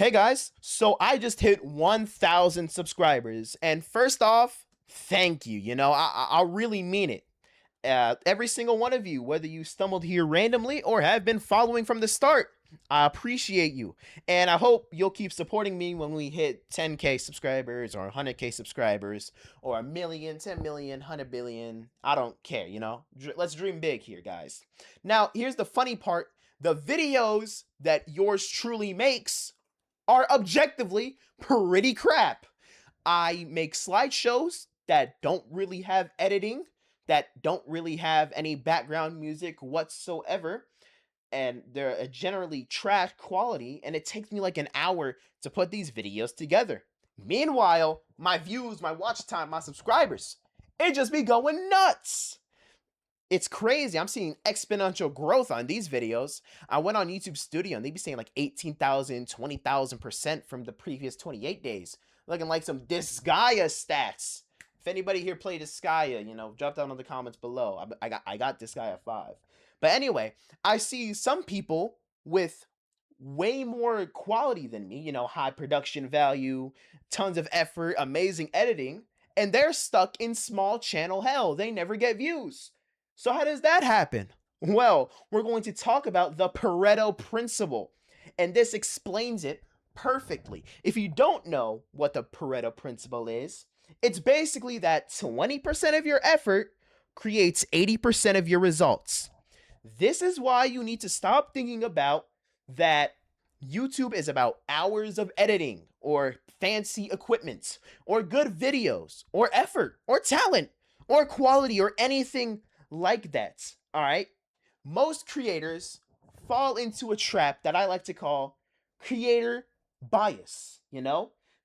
Hey guys, so I just hit 1,000 subscribers, and first off, thank you. I really mean it. Every single one of you, whether you stumbled here randomly or have been following from the start, I appreciate you, and I hope you'll keep supporting me when we hit 10K subscribers or 100K subscribers or a million, 10 million, 100 billion. I don't care. Let's dream big here, guys. Now, here's the funny part: the videos that yours truly makes are objectively pretty crap. I make slideshows that don't really have editing, that don't really have any background music whatsoever, and they're a generally trash quality, and it takes me like an hour to put these videos together. Meanwhile, my views, my watch time, my subscribers, it just be going nuts. It's crazy. I'm seeing exponential growth on these videos. I went on YouTube Studio and they be saying like 18,000, 20,000% from the previous 28 days. Looking like some Disgaea stats. If anybody here played Disgaea, drop down in the comments below. I got Disgaea 5. But anyway, I see some people with way more quality than me, high production value, tons of effort, amazing editing, and they're stuck in small channel hell. They never get views. So how does that happen? Well, we're going to talk about the Pareto principle, and this explains it perfectly. If you don't know what the Pareto principle is, it's basically that 20% of your effort creates 80% of your results. This is why you need to stop thinking about that YouTube is about hours of editing or fancy equipment or good videos or effort or talent or quality or anything like that. All right. Most creators fall into a trap that I like to call creator bias.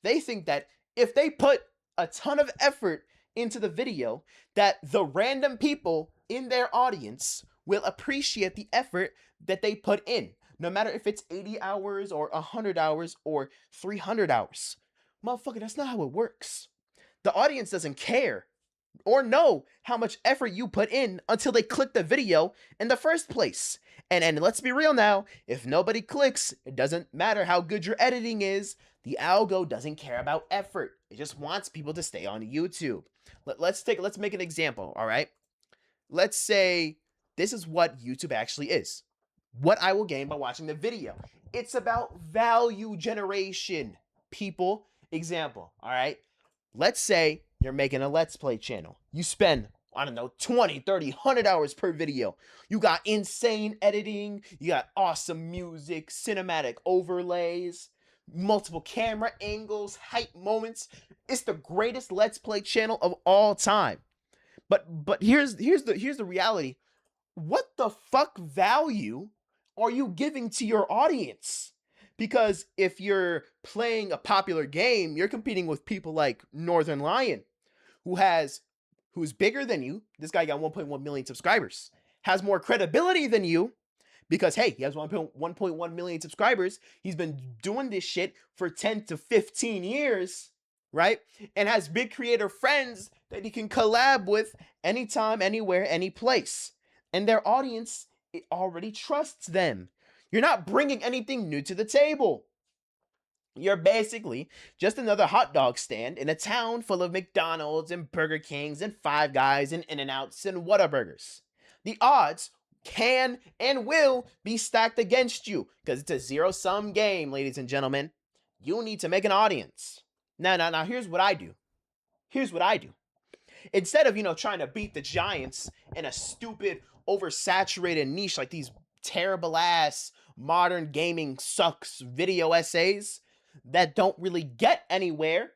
They think that if they put a ton of effort into the video, that the random people in their audience will appreciate the effort that they put in, no matter if it's 80 hours or 100 hours or 300 hours. Motherfucker, that's not how it works. The audience doesn't care or know how much effort you put in until they click the video in the first place. And let's be real now, if nobody clicks, it doesn't matter how good your editing is. The algo doesn't care about effort. It just wants people to stay on YouTube. Let's make an example, all right? Let's say this is what YouTube actually is. What I will gain by watching the video. It's about value generation, people. Example, all right? Let's say you're making a Let's Play channel. You spend, 20, 30, 100 hours per video. You got insane editing. You got awesome music, cinematic overlays, multiple camera angles, hype moments. It's the greatest Let's Play channel of all time. But here's the reality. What the fuck value are you giving to your audience? Because if you're playing a popular game, you're competing with people like Northern Lion, who's bigger than you. This guy got 1.1 million subscribers, has more credibility than you because, hey, he has 1.1 million subscribers. He's been doing this shit for 10 to 15 years, right? And has big creator friends that he can collab with anytime, anywhere, any place. And their audience, it already trusts them. You're not bringing anything new to the table. You're basically just another hot dog stand in a town full of McDonald's and Burger Kings and Five Guys and In-N-Outs and Whataburgers. The odds can and will be stacked against you because it's a zero-sum game, ladies and gentlemen. You need to make an audience. Now, here's what I do. Instead of, trying to beat the giants in a stupid, oversaturated niche like these terrible ass modern gaming sucks video essays that don't really get anywhere,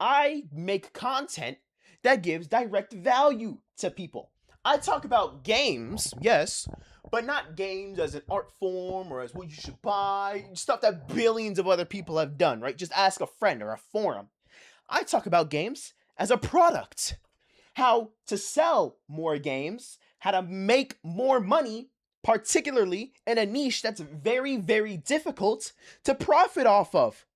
I make content that gives direct value to people. I talk about games, yes, but not games as an art form or as what you should buy, stuff that billions of other people have done, right? Just ask a friend or a forum. I talk about games as a product. How to sell more games, how to make more money, particularly in a niche that's very, very difficult to profit off of.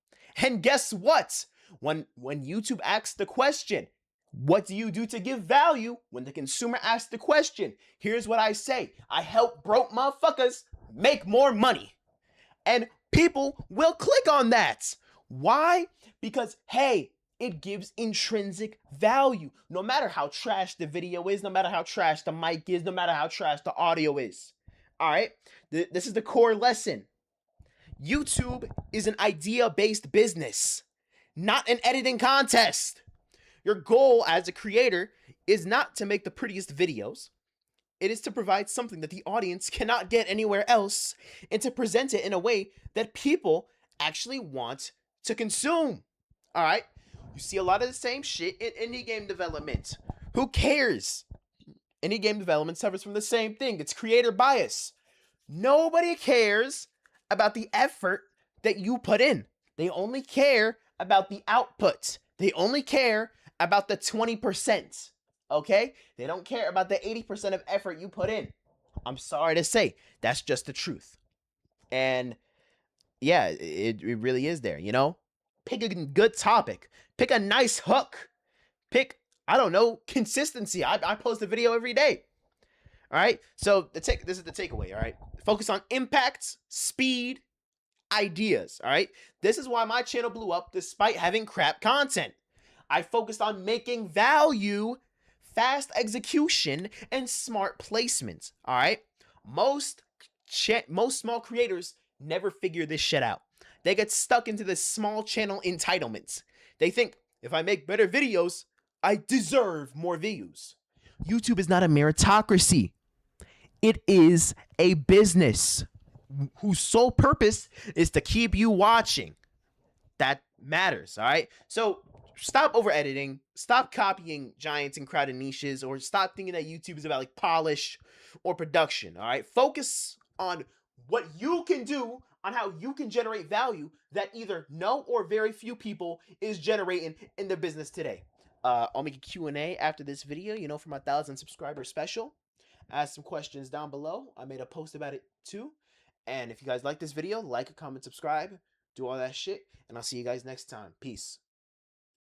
And guess what? When YouTube asks the question, what do you do to give value? When the consumer asks the question, here's what I say. I help broke motherfuckers make more money. And people will click on that. Why? Because, hey, it gives intrinsic value. No matter how trash the video is, no matter how trash the mic is, no matter how trash the audio is. All right? This is the core lesson. YouTube is an idea based business, not an editing contest. Your goal as a creator is not to make the prettiest videos. It is to provide something that the audience cannot get anywhere else and to present it in a way that people actually want to consume. All right? You see a lot of the same shit in indie game development. Who cares? Indie game development suffers from the same thing. It's creator bias. Nobody cares about the effort that you put in. They only care about the output. They only care about the 20%. Okay? They don't care about the 80% of effort you put in. I'm sorry to say, that's just the truth. And yeah, it really is there, you know? Pick a good topic. Pick a nice hook. Pick, I don't know, consistency. I post a video every day. All right? So this is the takeaway, all right? Focus on impact, speed, ideas, all right? This is why my channel blew up despite having crap content. I focused on making value, fast execution, and smart placement, all right? Most small creators never figure this shit out. They get stuck into this small channel entitlements. They think, if I make better videos, I deserve more views. YouTube is not a meritocracy. It is a business whose sole purpose is to keep you watching. That matters, all right? So stop over editing, stop copying giants and crowded niches, or stop thinking that YouTube is about like polish or production, all right? Focus on what you can do, on how you can generate value that either no or very few people is generating in the business today. I'll make a Q&A after this video, you know, for my 1,000 subscriber special. Ask some questions down below. I made a post about it too. And if you guys like this video, like, comment, subscribe, do all that shit. And I'll see you guys next time. Peace.